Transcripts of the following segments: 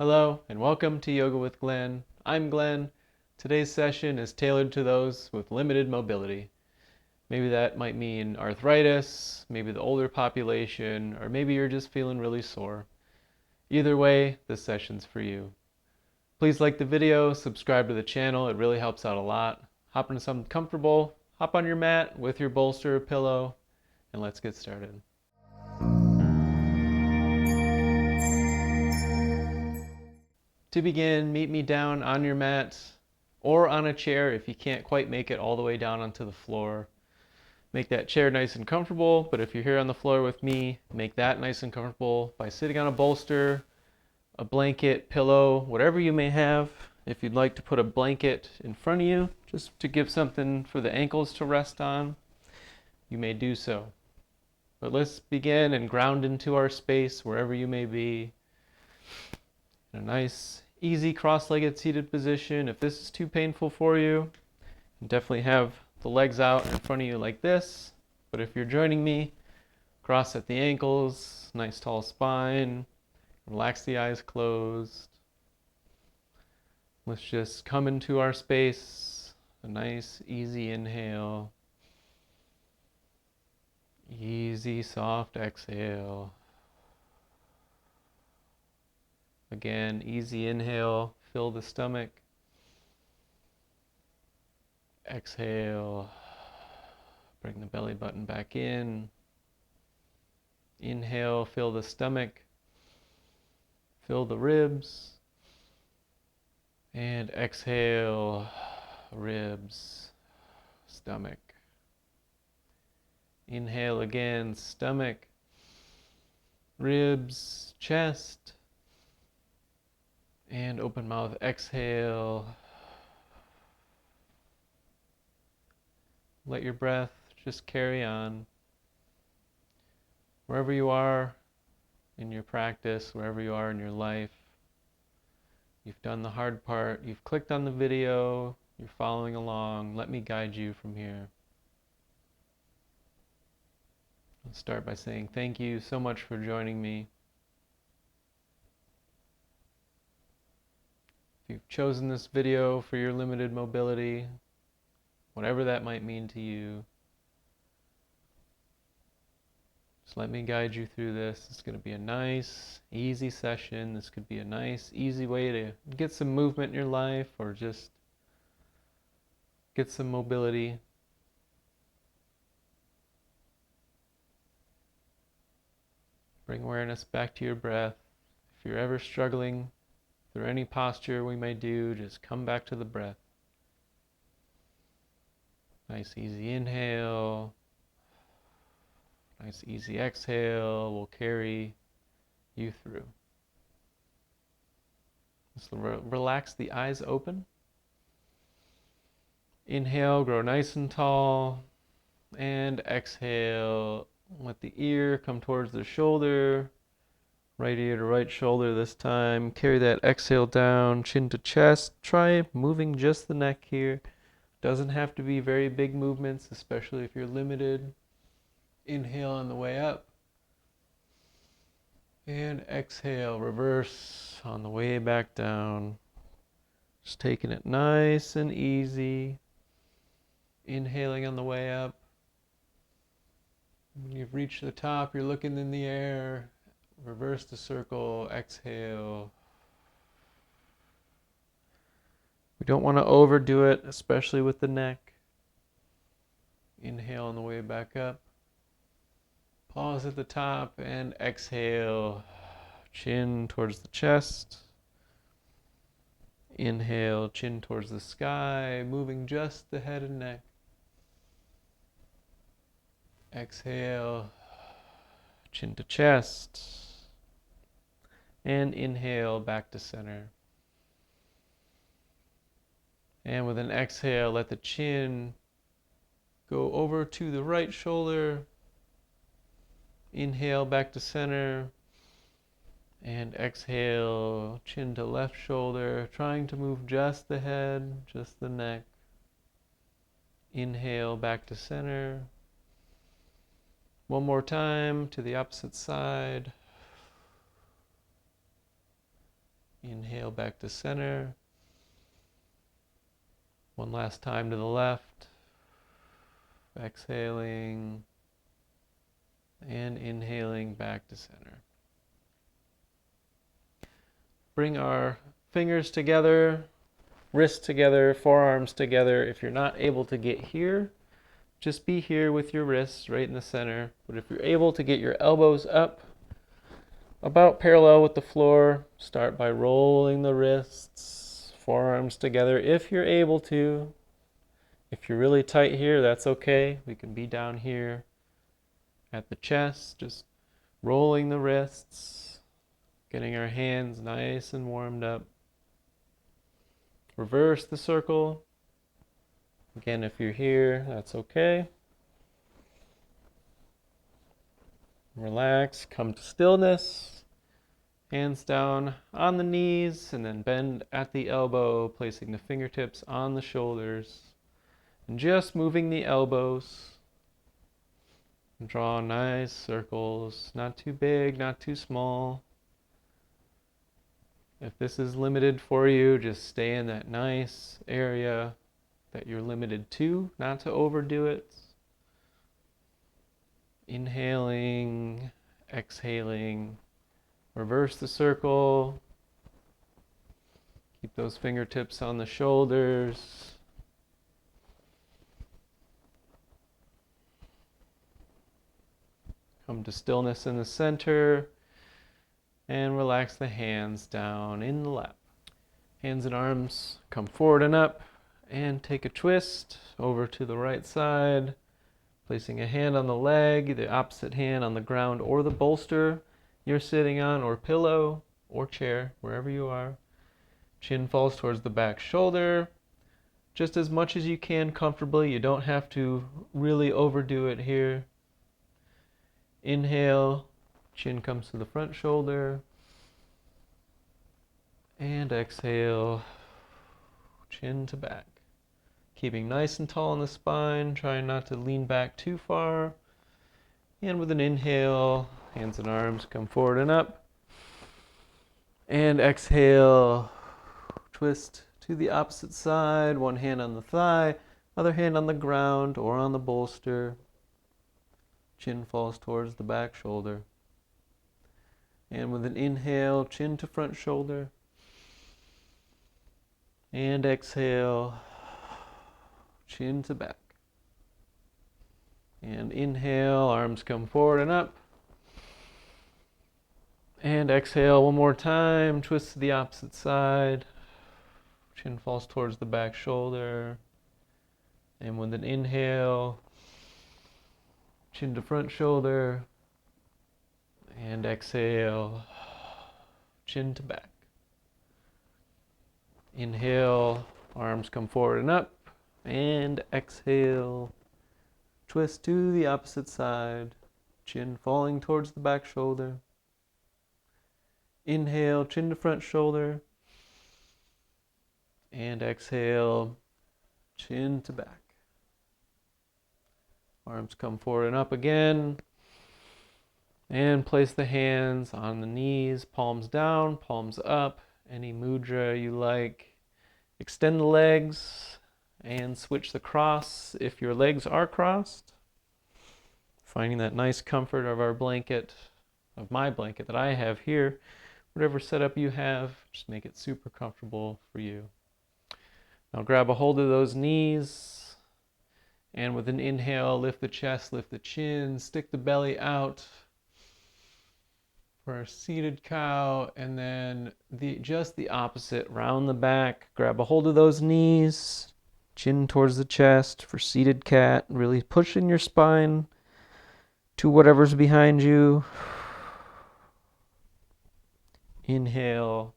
Hello and welcome to Yoga with Glenn. I'm Glenn. Today's session is tailored to those with limited mobility. Maybe that might mean arthritis, maybe the older population, or maybe you're just feeling really sore. Either way, this session's for you. Please like the video, subscribe to the channel, it really helps out a lot. Hop into something comfortable, hop on your mat with your bolster or pillow, and let's get started. To begin, meet me down on your mat or on a chair if you can't quite make it all the way down onto the floor. Make that chair nice and comfortable, but if you're here on the floor with me, make that nice and comfortable by sitting on a bolster, a blanket, pillow, whatever you may have. If you'd like to put a blanket in front of you, just to give something for the ankles to rest on, you may do so. But let's begin and ground into our space wherever you may be. In a nice, easy cross-legged seated position. If this is too painful for you, definitely have the legs out in front of you like this. But if you're joining me, cross at the ankles, nice tall spine, relax the eyes closed. Let's just come into our space. A nice, easy inhale. Easy, soft exhale. Again, easy inhale, fill the stomach. Exhale, bring the belly button back in. Inhale, fill the stomach, fill the ribs. And exhale, ribs, stomach. Inhale again, stomach, ribs, chest. And open mouth, exhale. Let your breath just carry on. Wherever you are in your practice, wherever you are in your life, you've done the hard part, you've clicked on the video, you're following along. Let me guide you from here. I'll start by saying thank you so much for joining me. If you've chosen this video for your limited mobility, whatever that might mean to you, just let me guide you through this. It's going to be a nice, easy session. This could be a nice, easy way to get some movement in your life or just get some mobility. Bring awareness back to your breath. If you're ever struggling through any posture we may do, just come back to the breath. Nice easy inhale, nice easy exhale will carry you through. Just relax the eyes open. Inhale, grow nice and tall, and exhale, let the ear come towards the shoulder, right ear to right shoulder this time. Carry that exhale down, chin to chest. Try moving just the neck here. Doesn't have to be very big movements, especially if you're limited. Inhale on the way up. And exhale, reverse on the way back down. Just taking it nice and easy. Inhaling on the way up. When you've reached the top, you're looking in the air. Reverse the circle, exhale. We don't want to overdo it, especially with the neck. Inhale on the way back up. Pause at the top and exhale. Chin towards the chest. Inhale, chin towards the sky, moving just the head and neck. Exhale, chin to chest. And inhale, back to center. And with an exhale, let the chin go over to the right shoulder. Inhale, back to center. And exhale, chin to left shoulder, trying to move just the head, just the neck. Inhale, back to center. One more time to the opposite side. Inhale back to center. One last time to the left. Exhaling and inhaling back to center. Bring our fingers together, wrists together, forearms together. If you're not able to get here, just be here with your wrists right in the center. But if you're able to get your elbows up, about parallel with the floor, start by rolling the wrists, forearms together if you're able to. If you're really tight here, that's okay. We can be down here at the chest, just rolling the wrists, getting our hands nice and warmed up. Reverse the circle. Again, if you're here, that's okay. Relax, come to stillness. Hands down on the knees, and then bend at the elbow, placing the fingertips on the shoulders. And just moving the elbows. And draw nice circles, not too big, not too small. If this is limited for you, just stay in that nice area that you're limited to, not to overdo it. Inhaling, exhaling, reverse the circle. Keep those fingertips on the shoulders. Come to stillness in the center and relax the hands down in the lap. Hands and arms come forward and up, and take a twist over to the right side, placing a hand on the leg, the opposite hand on the ground or the bolster you're sitting on, or pillow or chair, wherever you are. Chin falls towards the back shoulder, just as much as you can comfortably. You don't have to really overdo it here. Inhale, chin comes to the front shoulder. And exhale, chin to back. Keeping nice and tall in the spine, trying not to lean back too far. And with an inhale, hands and arms come forward and up. And exhale, twist to the opposite side, one hand on the thigh, other hand on the ground or on the bolster. Chin falls towards the back shoulder. And with an inhale, chin to front shoulder. And exhale, chin to back. And inhale, arms come forward and up. And exhale one more time, twist to the opposite side. Chin falls towards the back shoulder. And with an inhale, chin to front shoulder. And exhale, chin to back. Inhale, arms come forward and up. And exhale, twist to the opposite side. Chin falling towards the back shoulder. Inhale, chin to front shoulder. And exhale, chin to back. Arms come forward and up again. And place the hands on the knees, palms down, palms up, any mudra you like. Extend the legs and switch the cross if your legs are crossed. Finding that nice comfort of our blanket, of my blanket that I have here. Whatever setup you have, just make it super comfortable for you. Now grab a hold of those knees, and with an inhale, lift the chest, lift the chin, stick the belly out for a seated cow, and then just the opposite, round the back. Grab a hold of those knees, chin towards the chest for seated cat, really pushing your spine to whatever's behind you. Inhale,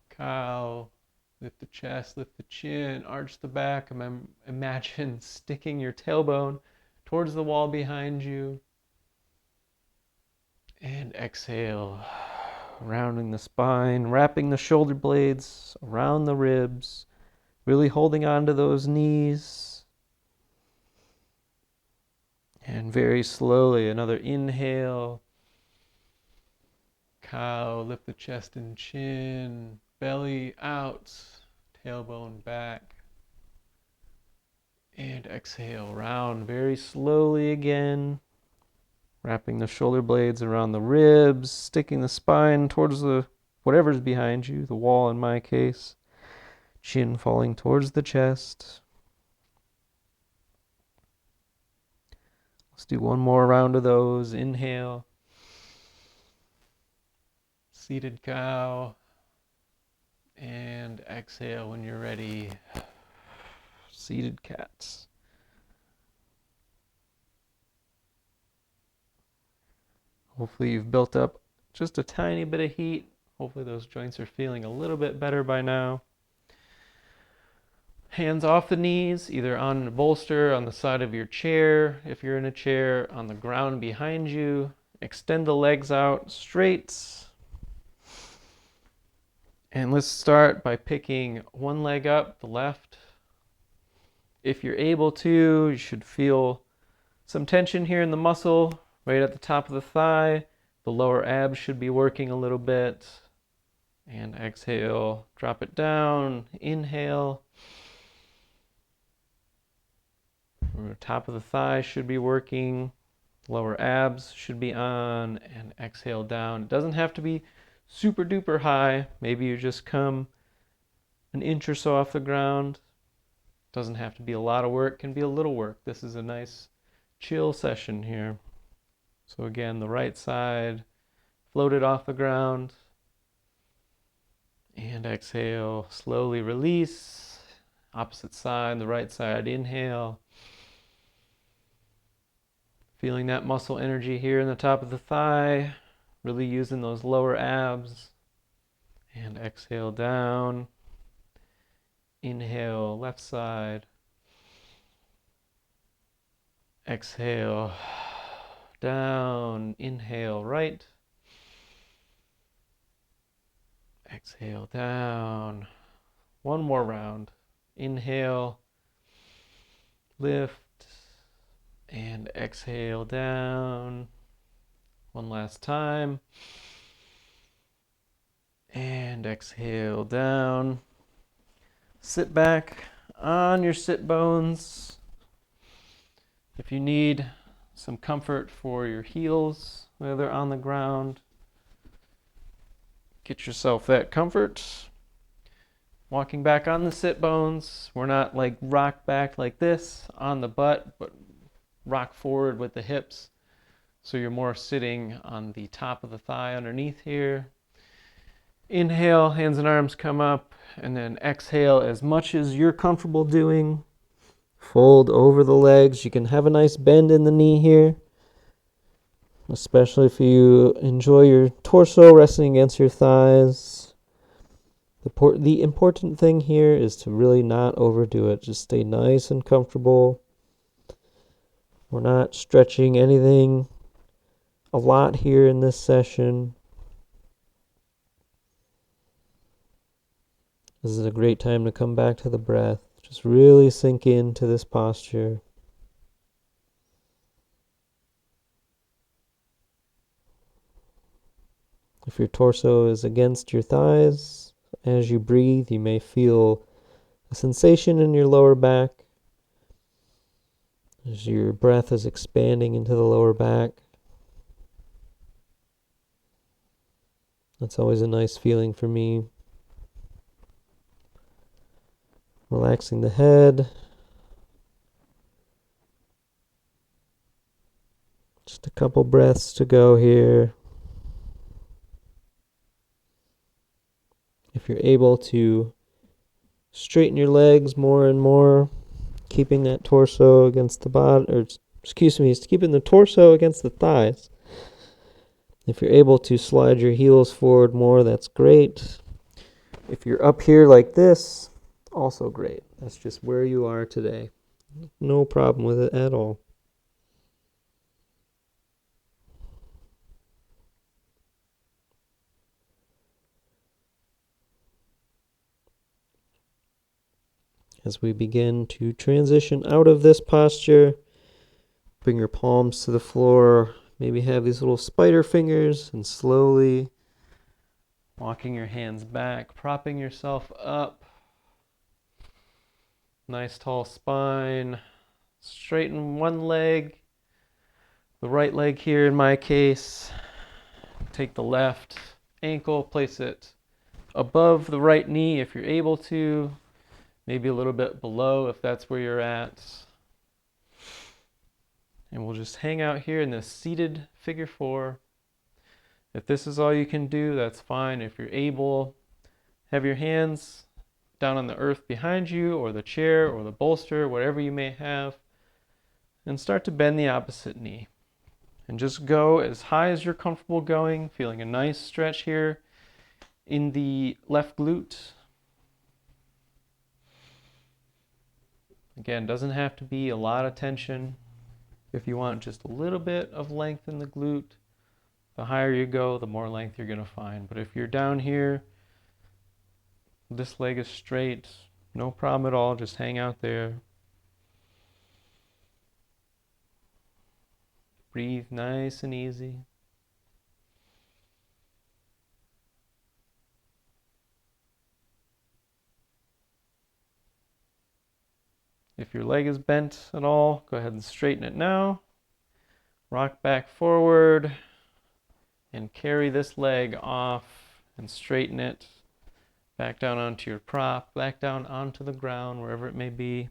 cow, lift the chest, lift the chin, arch the back. Imagine sticking your tailbone towards the wall behind you. And exhale, rounding the spine, wrapping the shoulder blades around the ribs, really holding on to those knees. And very slowly, another inhale. cow. Lift the chest and chin. Belly out. Tailbone back. And exhale, round very slowly again. Wrapping the shoulder blades around the ribs, sticking the spine towards whatever's behind you, the wall in my case. Chin falling towards the chest. Let's do one more round of those. Inhale. Seated cow. And exhale when you're ready. Seated cats. Hopefully you've built up just a tiny bit of heat. Hopefully those joints are feeling a little bit better by now. Hands off the knees, either on a bolster, on the side of your chair, if you're in a chair, on the ground behind you. Extend the legs out straight. And let's start by picking one leg up, the left. If you're able to, you should feel some tension here in the muscle, right at the top of the thigh. The lower abs should be working a little bit. And exhale, drop it down, inhale. The top of the thigh should be working. Lower abs should be on, and exhale down. It doesn't have to be super duper high. Maybe you just come an inch or so off the ground. Doesn't have to be a lot of work, can be a little work. This is a nice chill session here. So again, the right side floated off the ground. And exhale, slowly release. Opposite side, the right side, inhale. Feeling that muscle energy here in the top of the thigh, really using those lower abs. And exhale down. Inhale, left side. Exhale, down. Inhale, right. Exhale, down. One more round. Inhale, lift. And exhale down. One last time. And exhale down. Sit back on your sit bones. If you need some comfort for your heels, whether they're on the ground, get yourself that comfort. Walking back on the sit bones. We're not like rock back like this on the butt, but rock forward with the hips, so you're more sitting on the top of the thigh underneath here. Inhale, hands and arms come up, and then exhale as much as you're comfortable doing. Fold over the legs. You can have a nice bend in the knee here, especially if you enjoy your torso resting against your thighs. The important thing here is to really not overdo it. Just stay nice and comfortable. We're not stretching anything a lot here in this session. This is a great time to come back to the breath. Just really sink into this posture. If your torso is against your thighs, as you breathe, you may feel a sensation in your lower back as your breath is expanding into the lower back. That's always a nice feeling for me. Relaxing the head. Just a couple breaths to go here. If you're able to straighten your legs more and more, keeping that torso against the bottom, keeping the torso against the thighs. If you're able to slide your heels forward more, that's great. If you're up here like this, also great. That's just where you are today. No problem with it at all. As we begin to transition out of this posture, bring your palms to the floor. Maybe have these little spider fingers and slowly Walking your hands back, propping yourself up. Nice tall spine. Straighten one leg, the right leg here in my case. Take the left ankle, place it above the right knee if you're able to, maybe a little bit below if that's where you're at. And we'll just hang out here in this seated figure four. If this is all you can do, that's fine. If you're able, have your hands down on the earth behind you, or the chair, or the bolster, whatever you may have, and start to bend the opposite knee. And just go as high as you're comfortable going, feeling a nice stretch here in the left glute. Again, doesn't have to be a lot of tension. If you want just a little bit of length in the glute, the higher you go, the more length you're going to find. But if you're down here, this leg is straight, no problem at all, just hang out there. Breathe nice and easy. If your leg is bent at all, go ahead and straighten it now. Rock back forward and carry this leg off and straighten it back down onto your prop, back down onto the ground, wherever it may be.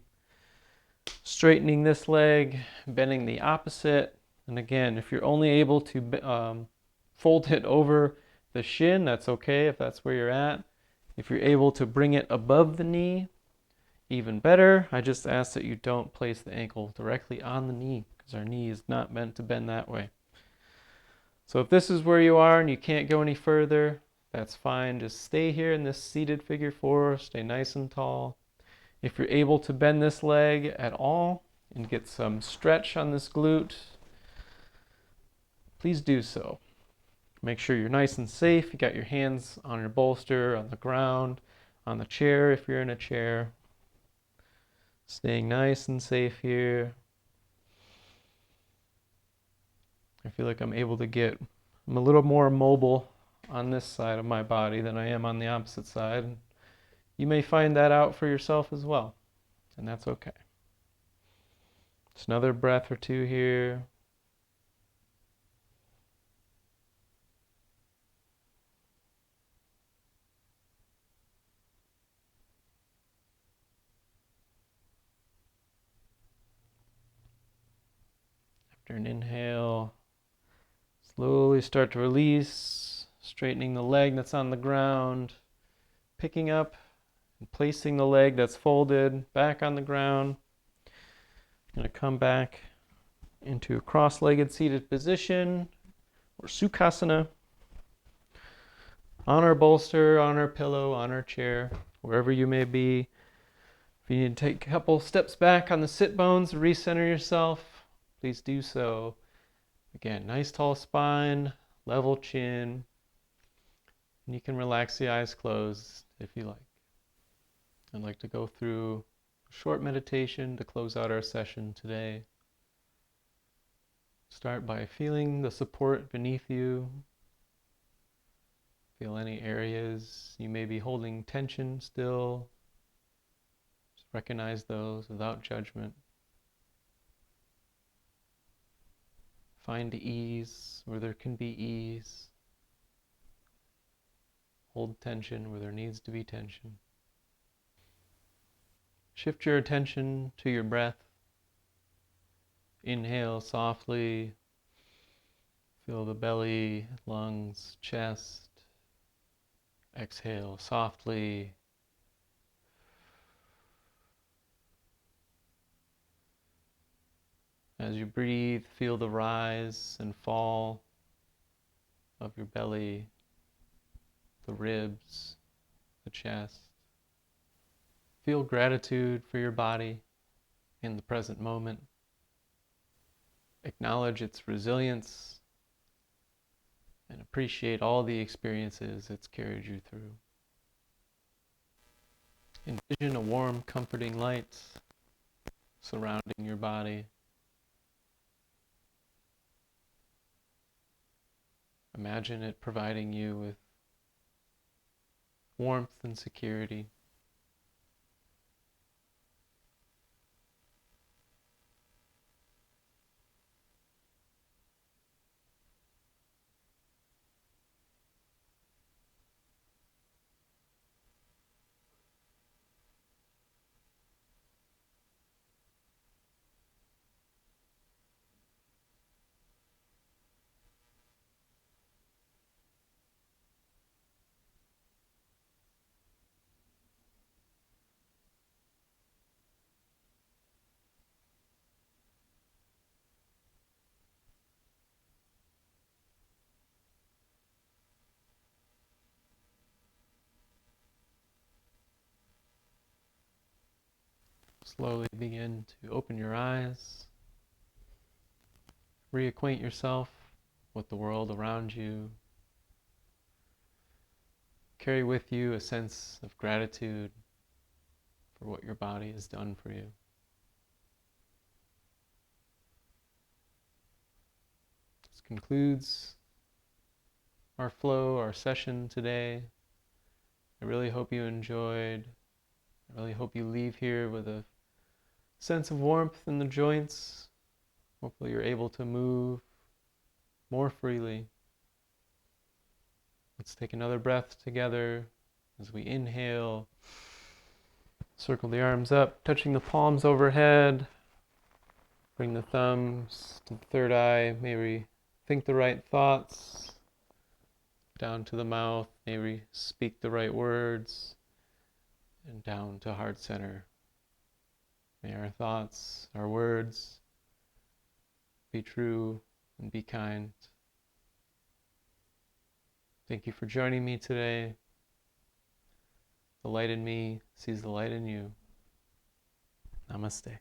Straightening this leg, bending the opposite. And again, if you're only able to fold it over the shin, that's okay if that's where you're at. If you're able to bring it above the knee, even better. I just ask that you don't place the ankle directly on the knee, because our knee is not meant to bend that way. So if this is where you are and you can't go any further, that's fine. Just stay here in this seated figure four, stay nice and tall. If you're able to bend this leg at all and get some stretch on this glute, please do so. Make sure you're nice and safe. You got your hands on your bolster, on the ground, on the chair if you're in a chair. Staying nice and safe here. I feel like I'm a little more mobile on this side of my body than I am on the opposite side. And you may find that out for yourself as well, and that's okay. Just another breath or two here. After an inhale, slowly start to release, straightening the leg that's on the ground, picking up and placing the leg that's folded back on the ground. I'm going to come back into a cross-legged seated position, or Sukhasana, on our bolster, on our pillow, on our chair, wherever you may be. If you need to take a couple steps back on the sit bones, recenter yourself, please do so. Again, nice tall spine, level chin, and you can relax the eyes closed if you like. I'd like to go through a short meditation to close out our session today. Start by feeling the support beneath you. Feel any areas you may be holding tension still. Just recognize those without judgment. Find ease where there can be ease. Hold tension where there needs to be tension. Shift your attention to your breath. Inhale softly. Feel the belly, lungs, chest. Exhale softly. As you breathe, feel the rise and fall of your belly, the ribs, the chest. Feel gratitude for your body in the present moment. Acknowledge its resilience and appreciate all the experiences it's carried you through. Envision a warm, comforting light surrounding your body. Imagine it providing you with warmth and security. Slowly begin to open your eyes, reacquaint yourself with the world around you. Carry with you a sense of gratitude for what your body has done for you. This concludes our flow, our session today. I really hope you enjoyed. I really hope you leave here with a sense of warmth in the joints. Hopefully you're able to move more freely. Let's take another breath together as we inhale. Circle the arms up, touching the palms overhead. Bring the thumbs to the third eye. May we think the right thoughts. Down to the mouth. May we speak the right words. And down to heart center. May our thoughts, our words be true and be kind. Thank you for joining me today. The light in me sees the light in you. Namaste.